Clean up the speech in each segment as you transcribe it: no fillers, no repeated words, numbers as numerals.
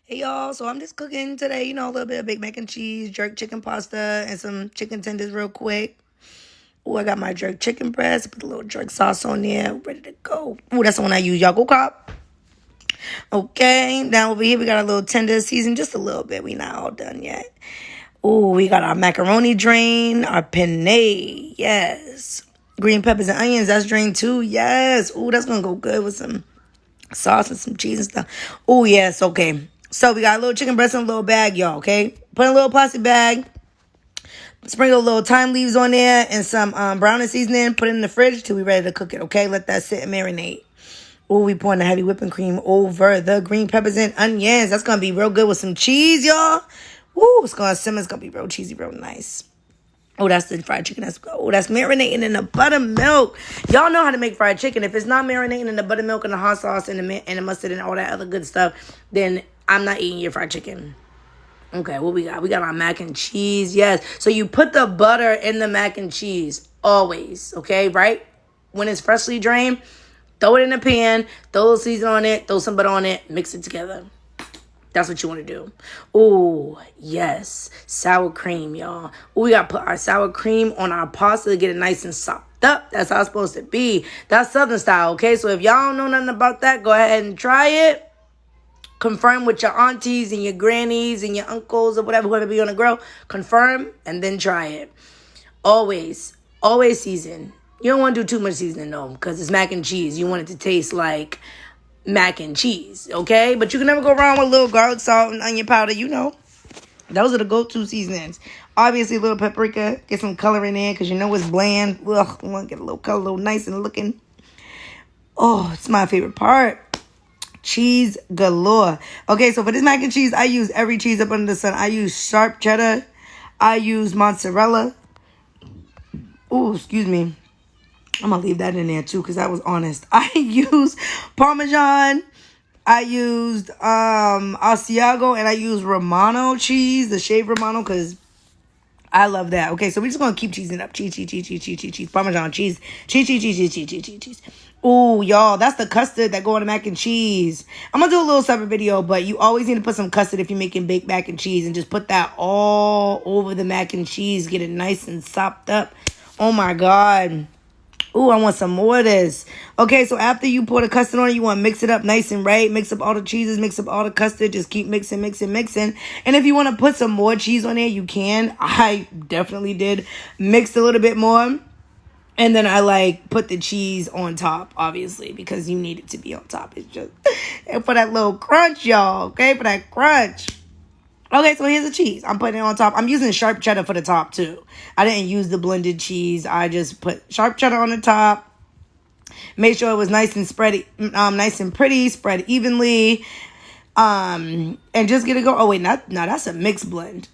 Hey y'all, so I'm just cooking today, a little bit of baked mac and cheese, jerk chicken pasta, and some chicken tenders real quick. Oh, I got my jerk chicken breast, put a little jerk sauce on there, ready to go. Oh, that's the one I use, y'all. Go cop. Okay, down over here we got a little tender season, just a little bit. We not all done yet. Oh, we got our macaroni drain, our penne, yes. Green peppers and onions, that's drained too, yes. Oh, that's gonna go good with some sauce and some cheese and stuff. Oh, yes, okay. So we got a little chicken breast in a little bag, y'all, okay? Put in a little plastic bag. Sprinkle a little thyme leaves on there and some browning seasoning. Put it in the fridge till we ready to cook it, okay? Let that sit and marinate. Oh, we pouring the heavy whipping cream over the green peppers and onions. That's going to be real good with some cheese, y'all. Woo, it's going to simmer. It's going to be real cheesy, real nice. Oh, that's the fried chicken. That's marinating in the buttermilk. Y'all know how to make fried chicken. If it's not marinating in the buttermilk and the hot sauce and the mustard and all that other good stuff, then I'm not eating your fried chicken. Okay, what we got? We got our mac and cheese. Yes. So you put the butter in the mac and cheese always. Okay, right? When it's freshly drained, throw it in a pan, throw a little season on it, throw some butter on it, mix it together. That's what you want to do. Oh, yes. Sour cream, y'all. Ooh, we got to put our sour cream on our pasta to get it nice and sopped up. That's how it's supposed to be. That's Southern style, okay? So if y'all don't know nothing about that, go ahead and try it. Confirm with your aunties and your grannies and your uncles or whoever be on the grill. Confirm and then try it. Always season. You don't want to do too much seasoning, though, because it's mac and cheese. You want it to taste like mac and cheese, okay? But you can never go wrong with a little garlic, salt, and onion powder, Those are the go-to seasonings. Obviously, a little paprika. Get some color in there because you know it's bland. Ugh, I want to get a little color, a little nice and looking. Oh, it's my favorite part. Cheese galore. Okay, so for this mac and cheese, I use every cheese up under the sun. I use sharp cheddar. I use mozzarella. Oh, excuse me. I'm going to leave that in there too because that was honest. I use Parmesan. I used Asiago and I used Romano cheese, the shaved Romano, because I love that. Okay, so we're just going to keep cheesing up. Cheese. Parmesan cheese. Cheese. Ooh, y'all, that's the custard that go on the mac and cheese. I'm going to do a little separate video, but you always need to put some custard if you're making baked mac and cheese and just put that all over the mac and cheese. Get it nice and sopped up. Oh, my God. Ooh, I want some more of this. Okay, so after you pour the custard on it, you want to mix it up nice and right. Mix up all the cheeses, mix up all the custard. Just keep mixing. And if you want to put some more cheese on there, you can. I definitely did. Mixed a little bit more. And then I put the cheese on top, obviously, because you need it to be on top. It's just and for that little crunch, y'all. Okay, for that crunch. Okay, so here's the cheese. I'm putting it on top. I'm using sharp cheddar for the top, too. I didn't use the blended cheese. I just put sharp cheddar on the top. Made sure it was nice and nice and pretty, spread evenly. And just get it go. Oh, wait, no, that's a mixed blend.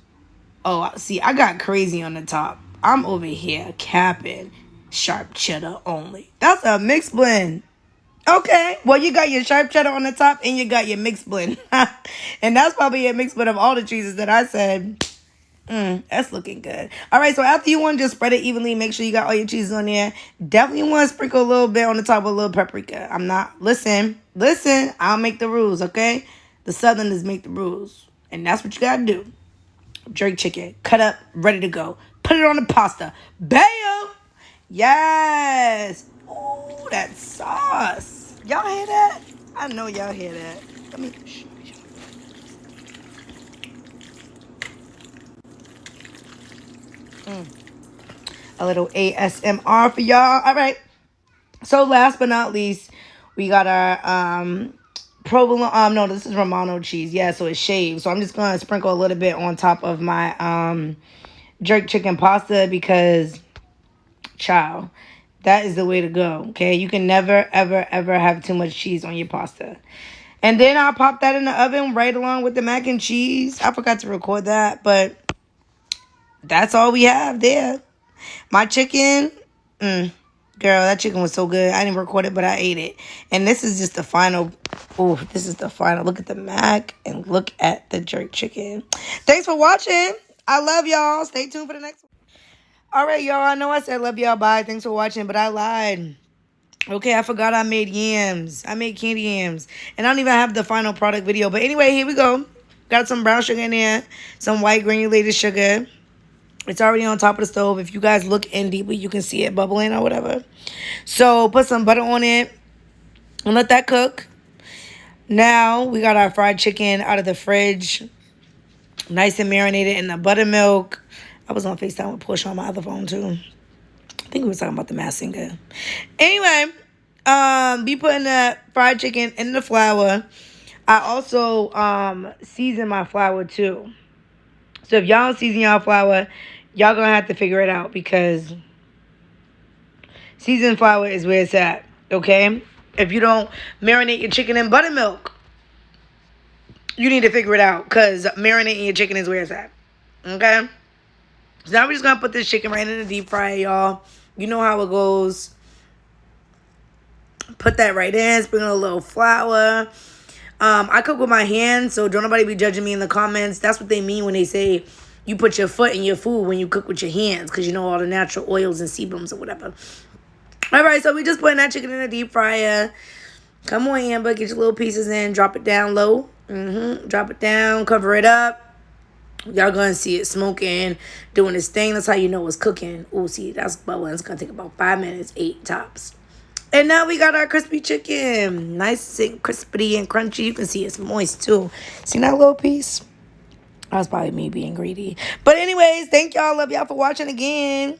Oh, see, I got crazy on the top. I'm over here capping sharp cheddar only. That's a mixed blend. Okay, well, you got your sharp cheddar on the top and you got your mixed blend. And that's probably a mixed blend of all the cheeses that I said. That's looking good. All right, so after you want to just spread it evenly, make sure you got all your cheeses on there. Definitely want to sprinkle a little bit on the top with a little paprika. Listen, I'll make the rules, okay? The Southerners make the rules. And that's what you got to do. Jerk chicken, cut up, ready to go. Put it on the pasta. Bam! Yes! Ooh, that sauce. Y'all hear that? I know y'all hear that. Let me show you. A little ASMR for y'all. All right. So last but not least, we got our provolone. No, this is Romano cheese. Yeah, so it's shaved. So I'm just gonna sprinkle a little bit on top of my jerk chicken pasta because, child, that is the way to go. Okay, you can never, ever, ever have too much cheese on your pasta. And then I'll pop that in the oven right along with the mac and cheese. I forgot to record that, but that's all we have there. My chicken, girl, that chicken was so good. I didn't record it, but I ate it. And this is just the final. Oh, this is the final. Look at the mac and look at the jerk chicken. Thanks for watching. I love y'all. Stay tuned for the next one. All right, y'all. I know I said love y'all. Bye. Thanks for watching, but I lied. Okay, I forgot I made yams. I made candy yams. And I don't even have the final product video. But anyway, here we go. Got some brown sugar in there, some white granulated sugar. It's already on top of the stove. If you guys look in deeply, you can see it bubbling or whatever. So put some butter on it and let that cook. Now we got our fried chicken out of the fridge, nice and marinated in the buttermilk. I was on FaceTime with Portia on my other phone too. I think we were talking about the Masked Singer. Anyway, be putting the fried chicken in the flour. I also season my flour too. So if y'all don't season y'all flour, y'all gonna have to figure it out because seasoned flour is where it's at. Okay? If you don't marinate your chicken in buttermilk, you need to figure it out because marinating your chicken is where it's at. Okay? So now we're just gonna put this chicken right in the deep fryer, y'all. You know how it goes. Put that right in, sprinkle a little flour. I cook with my hands, so don't nobody be judging me in the comments. That's what they mean when they say you put your foot in your food when you cook with your hands, because you know all the natural oils and sebums or whatever. All right, so we just putting that chicken in the deep fryer. Come on, Amber, get your little pieces in, drop it down low. Drop it down, cover it up. Y'all gonna see it smoking, doing this thing. That's how you know it's cooking. Oh, see, that's bubbling. It's gonna take about 5 minutes, 8 tops. And now we got our crispy chicken. Nice and crispy and crunchy. You can see it's moist too. See that little piece? That was probably me being greedy. But anyways, thank y'all. Love y'all for watching again.